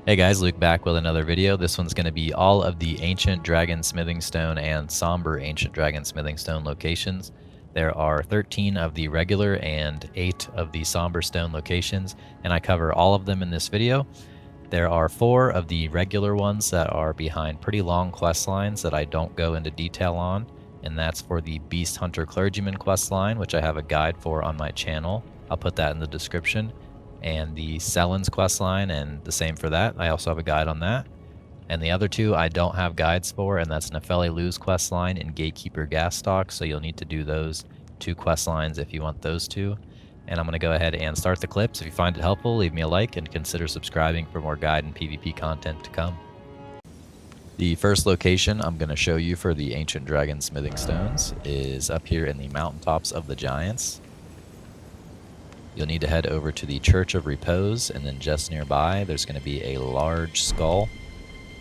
Hey guys, Luke back with another video. This one's going to be all of the Ancient Dragon Smithing Stone and Somber Ancient Dragon Smithing Stone locations. There are 13 of the regular and 8 of the Somber Stone locations, and I cover all of them in this video. There are 4 of the regular ones that are behind pretty long quest lines that I don't go into detail on, and that's for the Beast Hunter Clergyman quest line, which I have a guide for on my channel. I'll put that in the description. And the Sellen's quest line, and the same for that. I also have a guide on that. And the other 2 I don't have guides for, and that's Nepheli Loux quest line and Gatekeeper Gasstock, so you'll need to do those 2 quest lines if you want those 2. And I'm going to go ahead and start the clips. If you find it helpful, leave me a like and consider subscribing for more guide and PvP content to come. The first location I'm going to show you for the Ancient Dragon Smithing Stones is up here in the Mountaintops of the Giants. You'll need to head over to the Church of Repose, and then just nearby there's going to be a large skull.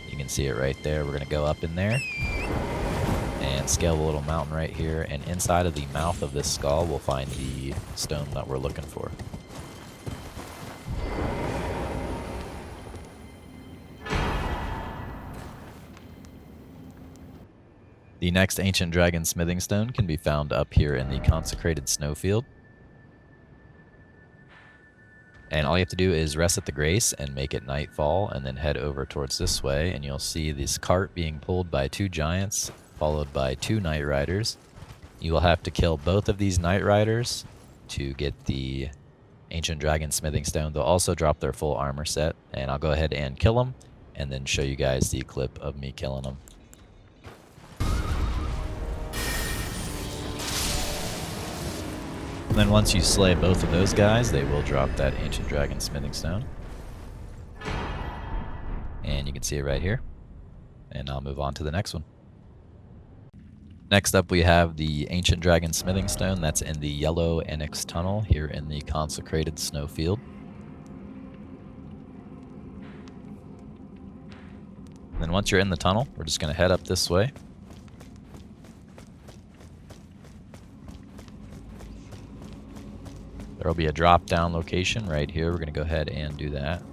You can see it right there. We're going to go up in there and scale the little mountain right here, and inside of the mouth of this skull we'll find the stone that we're looking for. The next Ancient Dragon Smithing Stone can be found up here in the Consecrated Snowfield. And all you have to do is rest at the Grace and make it nightfall, and then head over towards this way, and you'll see this cart being pulled by 2 giants, followed by 2 Night Riders. You will have to kill both of these Night Riders to get the Ancient Dragon Smithing Stone. They'll also drop their full armor set, and I'll go ahead and kill them, and then show you guys the clip of me killing them. And then once you slay both of those guys, they will drop that Ancient Dragon Smithing Stone. And you can see it right here. And I'll move on to the next one. Next up we have the Ancient Dragon Smithing Stone. That's in the Yelough Anix tunnel here in the Consecrated Snowfield. And then once you're in the tunnel, we're just going to head up this way. There will be a drop down location right here. We're going to go ahead and do that.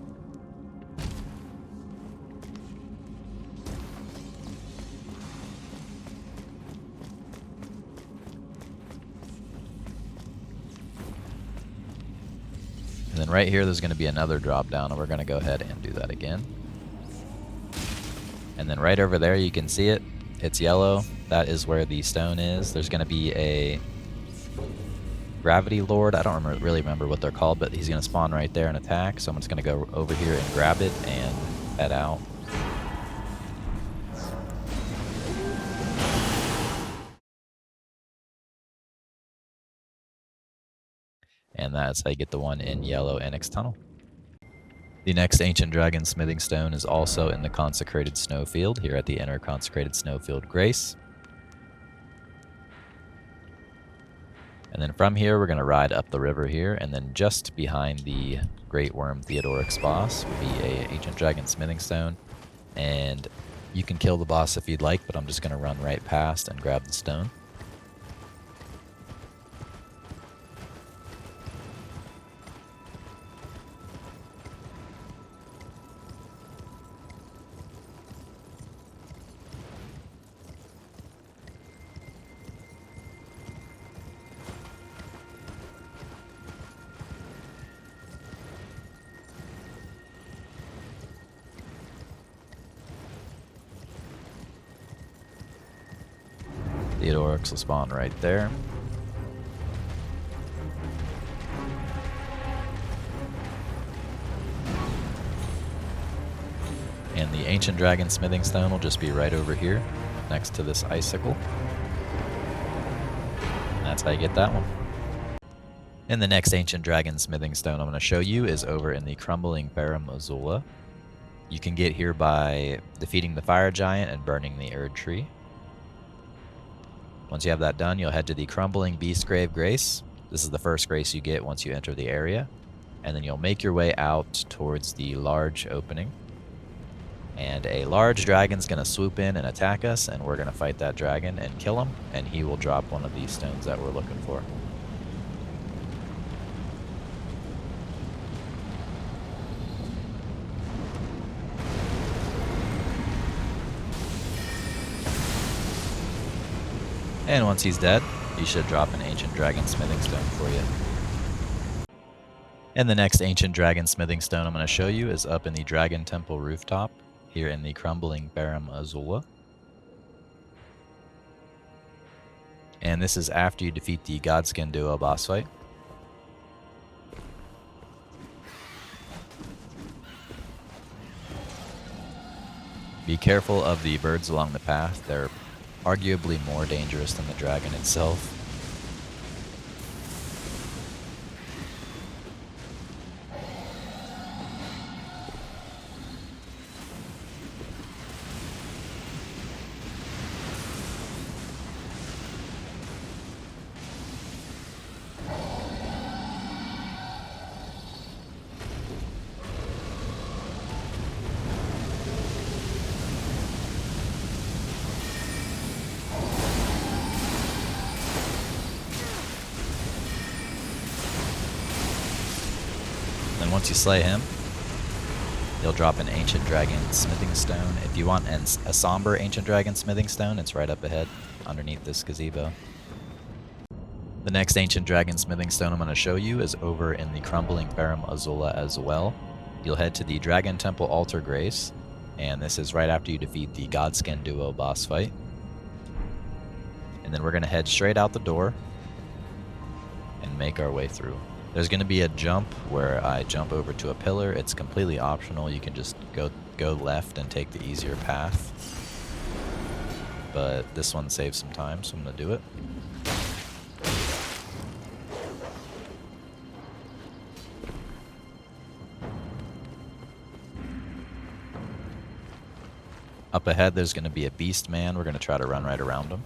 And then right here there's going to be another drop down, and we're going to go ahead and do that again. And then right over there you can see it. It's yellow. That is where the stone is. There's going to be a Gravity Lord. I don't really remember what they're called, but he's going to spawn right there and attack. So I'm just going to go over here and grab it and head out. And that's how you get the one in Yelough Anix Tunnel. The next Ancient Dragon Smithing Stone is also in the Consecrated Snowfield here at the Inner Consecrated Snowfield Grace. And then from here, we're going to ride up the river here, and then just behind the Great Worm Theodorix boss will be a Ancient Dragon Smithing Stone. And you can kill the boss if you'd like, but I'm just going to run right past and grab the stone. Theodorix will spawn right there. And the Ancient Dragon Smithing Stone will just be right over here, next to this icicle. And that's how you get that one. And the next Ancient Dragon Smithing Stone I'm going to show you is over in the Crumbling Farum Azula. You can get here by defeating the Fire Giant and burning the Erdtree. Once you have that done, you'll head to the Crumbling Beastgrave Grace. This is the first grace you get once you enter the area. And then you'll make your way out towards the large opening. And a large dragon's going to swoop in and attack us, and we're going to fight that dragon and kill him, and he will drop one of these stones that we're looking for. And once he's dead, he should drop an Ancient Dragon Smithing Stone for you. And the next Ancient Dragon Smithing Stone I'm going to show you is up in the Dragon Temple rooftop, here in the Crumbling Farum Azula. And this is after you defeat the Godskin duo boss fight. Be careful of the birds along the path. They're arguably more dangerous than the dragon itself. And once you slay him, you'll drop an Ancient Dragon Smithing Stone. If you want a Somber Ancient Dragon Smithing Stone, it's right up ahead, underneath this gazebo. The next Ancient Dragon Smithing Stone I'm going to show you is over in the Crumbling Farum Azula as well. You'll head to the Dragon Temple Altar Grace, and this is right after you defeat the Godskin duo boss fight. And then we're going to head straight out the door and make our way through. There's going to be a jump where I jump over to a pillar. It's completely optional. You can just go left and take the easier path. But this one saves some time, so I'm going to do it. Up ahead, there's going to be a beast man. We're going to try to run right around him.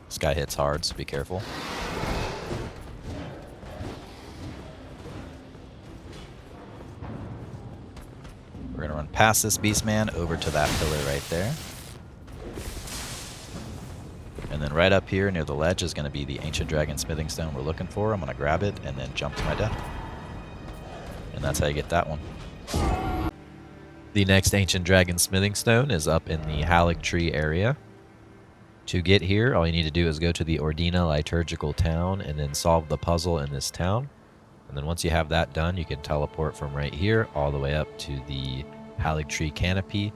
This guy hits hard, so be careful. We're going to run past this beast man over to that pillar right there. And then right up here near the ledge is going to be the Ancient Dragon Smithing Stone we're looking for. I'm going to grab it and then jump to my death. And that's how you get that one. The next Ancient Dragon Smithing Stone is up in the Haligtree area. To get here, all you need to do is go to the Ordina Liturgical Town and then solve the puzzle in this town. And then once you have that done, you can teleport from right here all the way up to the Haligtree Canopy.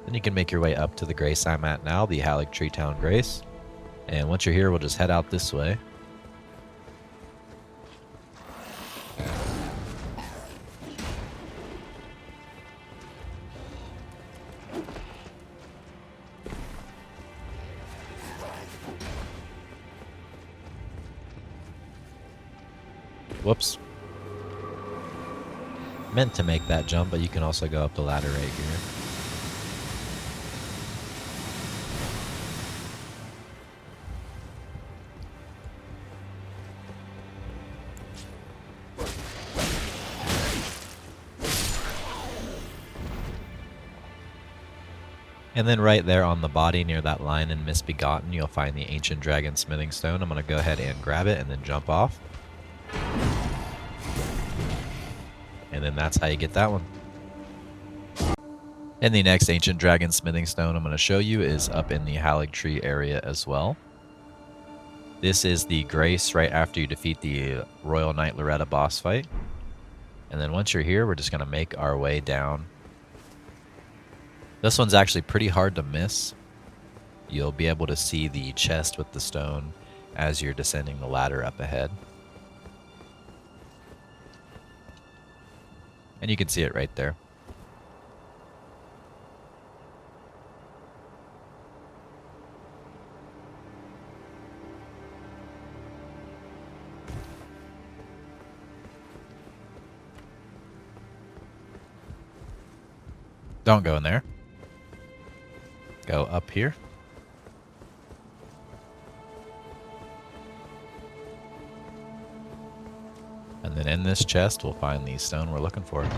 Then you can make your way up to the Grace I'm at now, the Haligtree Town Grace. And once you're here, we'll just head out this way. Whoops. Meant to make that jump, but you can also go up the ladder right here. And then right there on the body near that line in Misbegotten, you'll find the Ancient Dragon Smithing Stone. I'm going to go ahead and grab it and then jump off. And then that's how you get that one. And the next Ancient Dragon Smithing Stone I'm going to show you is up in the Haligtree area as well. This is the Grace right after you defeat the Royal Knight Loretta boss fight. And then once you're here, we're just going to make our way down. This one's actually pretty hard to miss. You'll be able to see the chest with the stone as you're descending the ladder up ahead. And you can see it right there. Don't go in there. Go up here. And then in this chest, we'll find the stone we're looking for.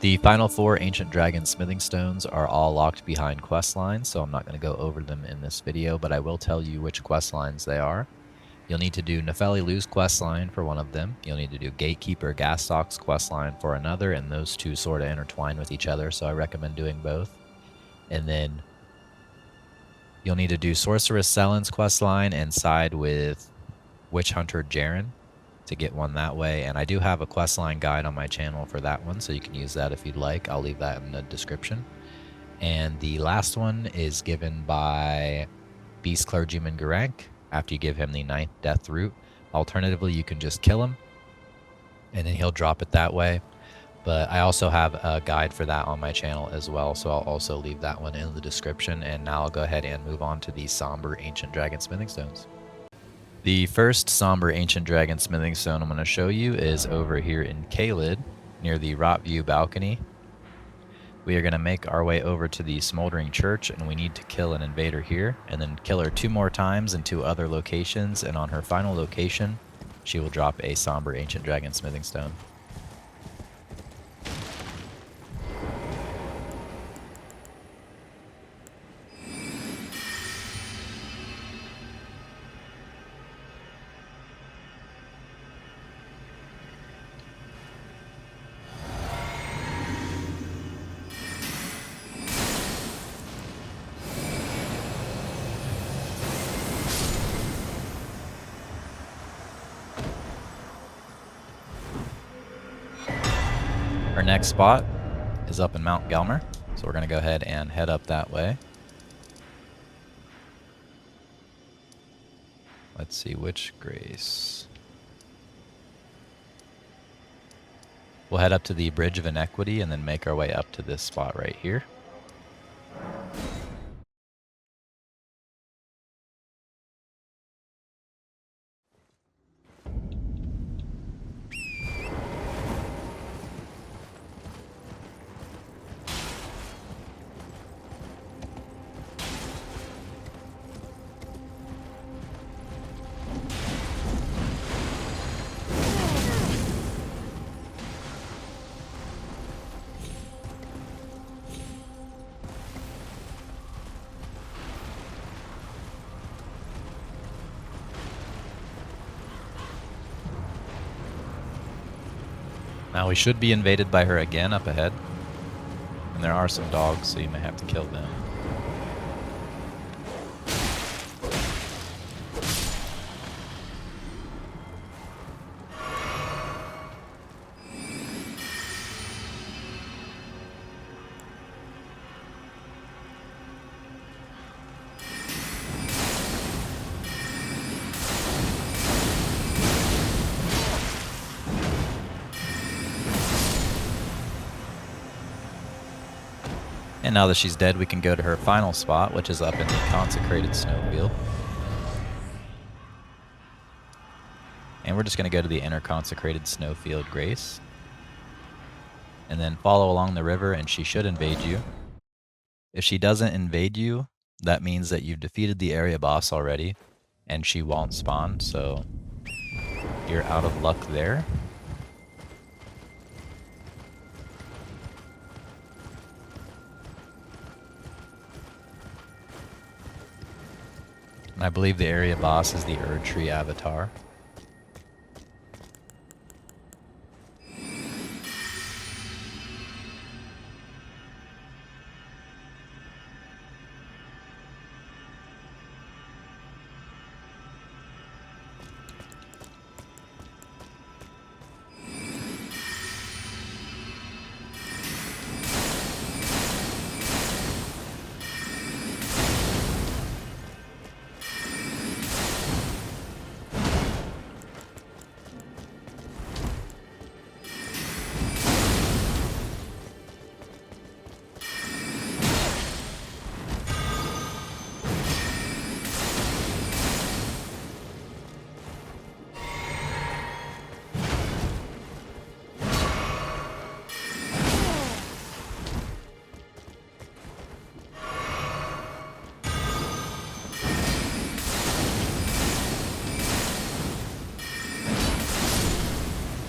The final 4 Ancient Dragon Smithing Stones are all locked behind quest lines, so I'm not going to go over them in this video, but I will tell you which quest lines they are. You'll need to do Nepheli Loux questline for one of them. You'll need to do Gatekeeper Gasstock's questline for another, and those two sort of intertwine with each other, so I recommend doing both. And then you'll need to do Sorceress Sellen's questline and side with Witch Hunter Jaren to get one that way. And I do have a questline guide on my channel for that one, so you can use that if you'd like. I'll leave that in the description. And the last one is given by Beast Clergyman Garank after you give him the 9th Death Root. Alternatively, you can just kill him, and then he'll drop it that way. But I also have a guide for that on my channel as well, so I'll also leave that one in the description. And now I'll go ahead and move on to the Somber Ancient Dragon Smithing Stones. The first Somber Ancient Dragon Smithing Stone I'm going to show you is over here in Caelid, near the Rot View balcony. We are going to make our way over to the Smoldering Church, and we need to kill an invader here, and then kill her 2 more times in 2 other locations, and on her final location, she will drop a Somber Ancient Dragon Smithing Stone. Our next spot is up in Mount Gelmer, so we're going to go ahead and head up that way. Let's see which grace. We'll head up to the Bridge of Inequity and then make our way up to this spot right here. Now we should be invaded by her again up ahead. And there are some dogs, so you may have to kill them. And now that she's dead, we can go to her final spot, which is up in the Consecrated Snowfield. And we're just going to go to the inner Consecrated Snowfield Grace. And then follow along the river, and she should invade you. If she doesn't invade you, that means that you've defeated the area boss already, and she won't spawn, so you're out of luck there. And I believe the area boss is the Erdtree avatar.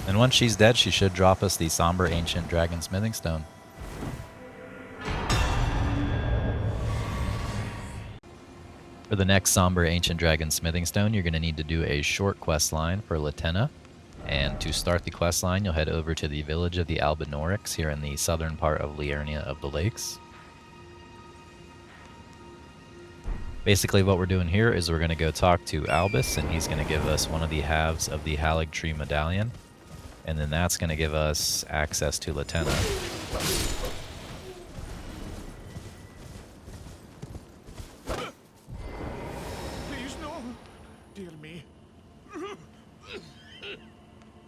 And once she's dead, she should drop us the Somber Ancient Dragon Smithing Stone. For the next Somber Ancient Dragon Smithing Stone, you're going to need to do a short quest line for Latenna. And to start the quest line, you'll head over to the village of the Albinorics here in the southern part of Liurnia of the Lakes. Basically what we're doing here is we're going to go talk to Albus, and he's going to give us one of the halves of the Haligtree medallion. And then that's going to give us access to Latenna. Please no, dear me.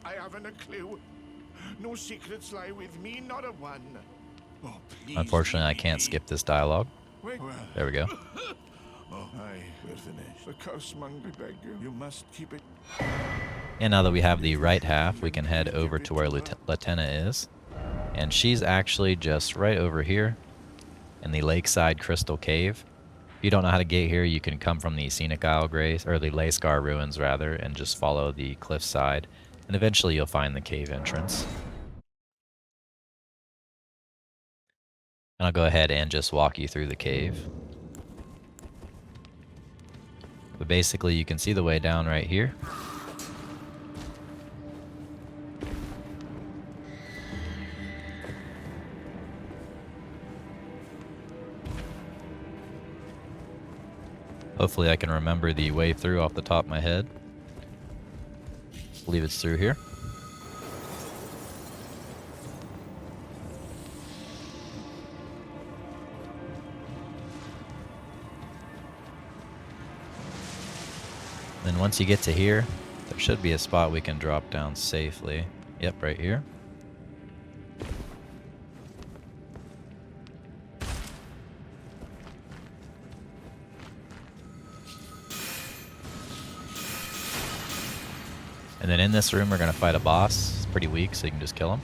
I haven't a clue. No secrets lie with me, not a one. Oh, please. Unfortunately, I can't skip this dialogue. Wait, well, There we go. oh, we're finished. The curse monger, I beg you. You must keep it. And now that we have the right half, we can head over to where Latenna is. And she's actually just right over here in the Lakeside Crystal Cave. If you don't know how to get here, you can come from the Scenic Isle Grace, or the Layscar Ruins rather, and just follow the cliffside. And eventually you'll find the cave entrance. And I'll go ahead and just walk you through the cave. But basically you can see the way down right here. Hopefully I can remember the way through off the top of my head. I believe it's through here. Then once you get to here, there should be a spot we can drop down safely. Yep, right here. And then in this room, we're going to fight a boss. It's pretty weak, so you can just kill him.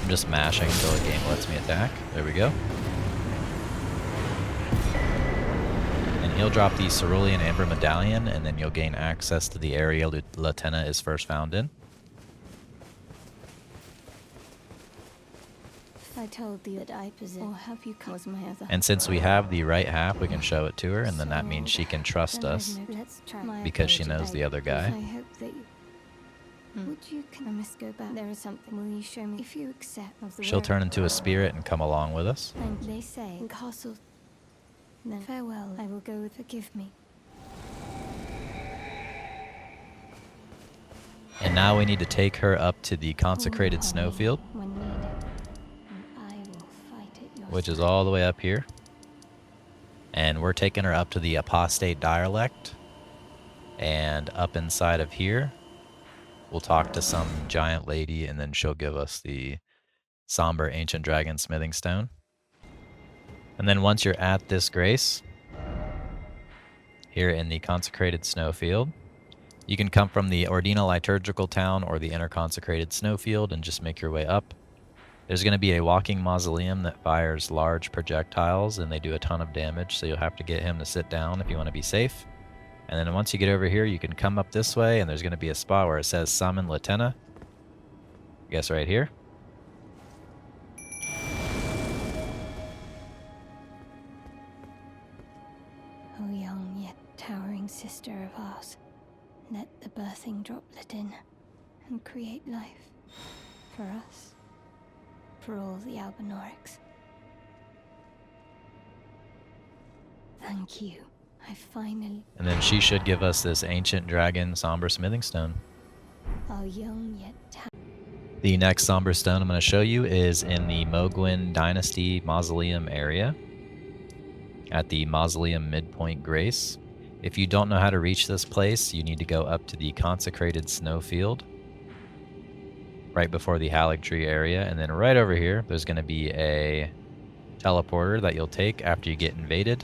I'm just mashing until the game lets me attack. There we go. And he'll drop the Cerulean Amber Medallion, and then you'll gain access to the area Latenna is first found in. I told thee that I possess, or have you caused my other? And since we have the right half, we can show it to her, and then that means she can trust us because she knows the other guy. I hope that you... Would you, can I must go back? There is something, will you show me? If you accept of the She'll word- turn into a spirit and come along with us. And they say, in castle, then farewell, I will go, forgive me. And now we need to take her up to the Consecrated Snowfield, When needed, and I will fight at your which is side. all the way up here. And we're taking her up to the Apostate Dialect. And up inside of here, we'll talk to some giant lady, and then she'll give us the Somber Ancient Dragon Smithing Stone. And then once you're at this grace, here in the Consecrated Snowfield, you can come from the Ordina Liturgical Town or the Inner Consecrated Snowfield and just make your way up. There's going to be a walking mausoleum that fires large projectiles, and they do a ton of damage, so you'll have to get him to sit down if you want to be safe. And then once you get over here, you can come up this way, and there's going to be a spot where it says Summon Latenna. I guess right here. O young yet towering sister of ours, let the birthing droplet in and create life for us, for all the Albinorics. Thank you. I finally... And then she should give us this Ancient Dragon Somber Smithing Stone. O young yet The next Somber Stone I'm going to show you is in the Mohgwyn Dynasty Mausoleum area at the Mausoleum Midpoint Grace. If you don't know how to reach this place, you need to go up to the Consecrated Snowfield right before the Haligtree area, and then right over here there's going to be a teleporter that you'll take after you get invaded,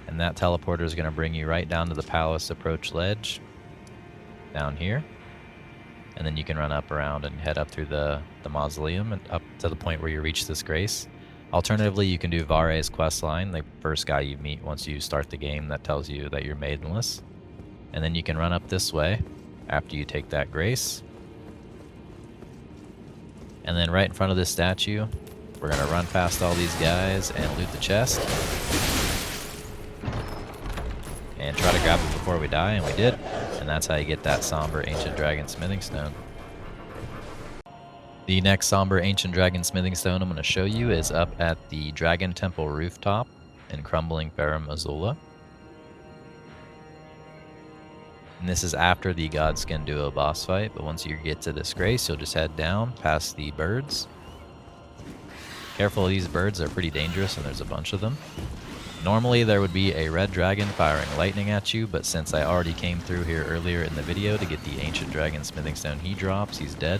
and that teleporter is going to bring you right down to the palace approach ledge down here, and then you can run up around and head up through the mausoleum and up to the point where you reach this grace. Alternatively, you can do Vare's questline, the first guy you meet once you start the game that tells you that you're maidenless. And then you can run up this way, after you take that grace. And then right in front of this statue, we're going to run past all these guys and loot the chest. And try to grab it before we die, and we did. And that's how you get that Somber Ancient Dragon Smithing Stone. The next Somber Ancient Dragon Smithing Stone I'm going to show you is up at the Dragon Temple rooftop in Crumbling Farum Azula. And this is after the Godskin duo boss fight, but once you get to this grace, you'll just head down past the birds. Careful of these birds, they're pretty dangerous and there's a bunch of them. Normally there would be a red dragon firing lightning at you, but since I already came through here earlier in the video to get the Ancient Dragon Smithing Stone he drops, he's dead.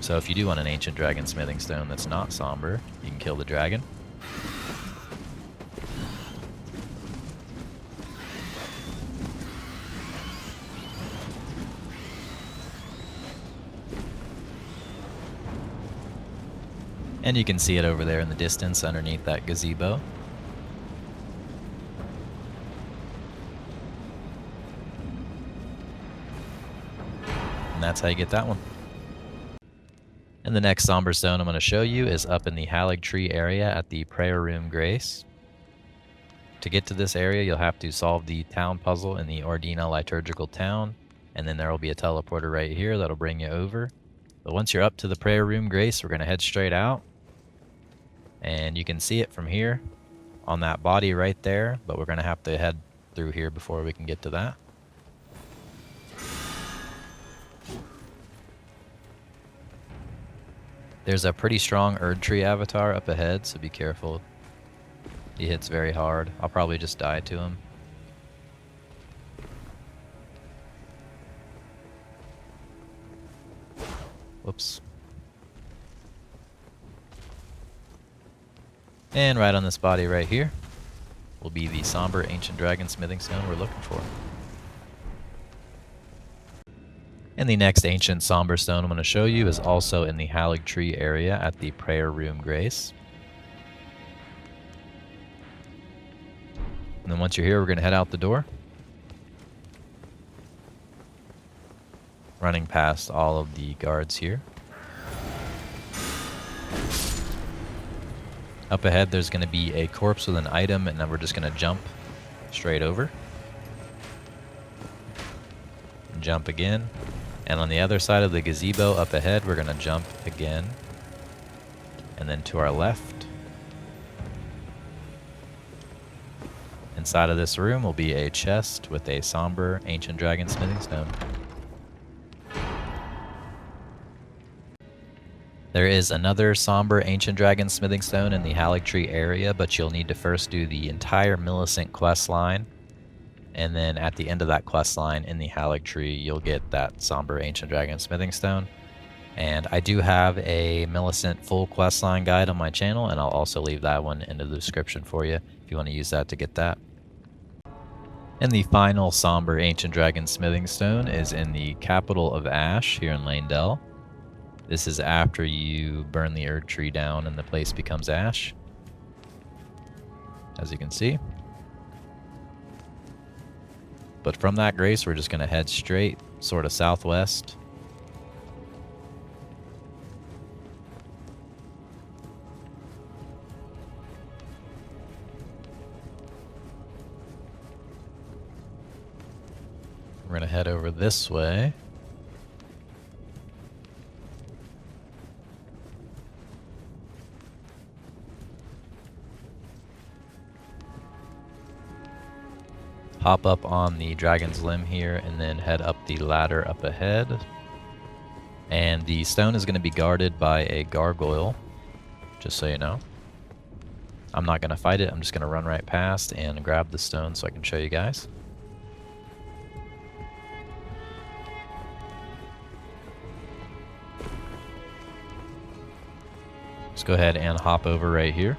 So if you do want an Ancient Dragon Smithing Stone that's not somber, you can kill the dragon. And you can see it over there in the distance underneath that gazebo. And that's how you get that one. And the next Somber Stone I'm going to show you is up in the Haligtree area at the Prayer Room Grace. To get to this area, you'll have to solve the town puzzle in the Ordina Liturgical Town, and then there will be a teleporter right here that'll bring you over. But once you're up to the Prayer Room Grace, we're going to head straight out. And you can see it from here on that body right there, but we're going to have to head through here before we can get to that. There's a pretty strong Erdtree avatar up ahead, so be careful. He hits very hard. I'll probably just die to him. Whoops. And right on this body right here will be the Somber Ancient Dragon Smithing Stone we're looking for. And the next Ancient Somber Stone I'm going to show you is also in the Haligtree area at the Prayer Room Grace. And then once you're here, we're going to head out the door. Running past all of the guards here. Up ahead, there's going to be a corpse with an item, and then we're just going to jump straight over. Jump again. And on the other side of the gazebo up ahead, we're going to jump again. And then to our left. Inside of this room will be a chest with a Somber Ancient Dragon Smithing Stone. There is another Somber Ancient Dragon Smithing Stone in the Haligtree area, but you'll need to first do the entire Millicent questline, and then at the end of that questline in the Haligtree, you'll get that Somber Ancient Dragon Smithing Stone. And I do have a Millicent full questline guide on my channel, and I'll also leave that one in the description for you if you want to use that to get that. And the final Somber Ancient Dragon Smithing Stone is in the capital of Ash here in Leyndell. This is after you burn the Erdtree down and the place becomes ash, as you can see. But from that grace, we're just going to head straight, sort of southwest. We're going to head over this way. Hop up on the dragon's limb here and then head up the ladder up ahead. And the stone is going to be guarded by a gargoyle, just so you know. I'm not going to fight it, I'm just going to run right past and grab the stone so I can show you guys. Let's go ahead and hop over right here.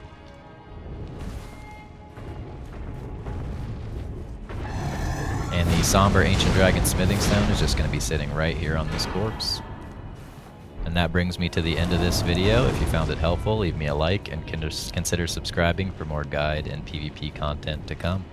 And the Somber Ancient Dragon Smithing Stone is just going to be sitting right here on this corpse. And that brings me to the end of this video. If you found it helpful, leave me a like and consider subscribing for more guide and PvP content to come.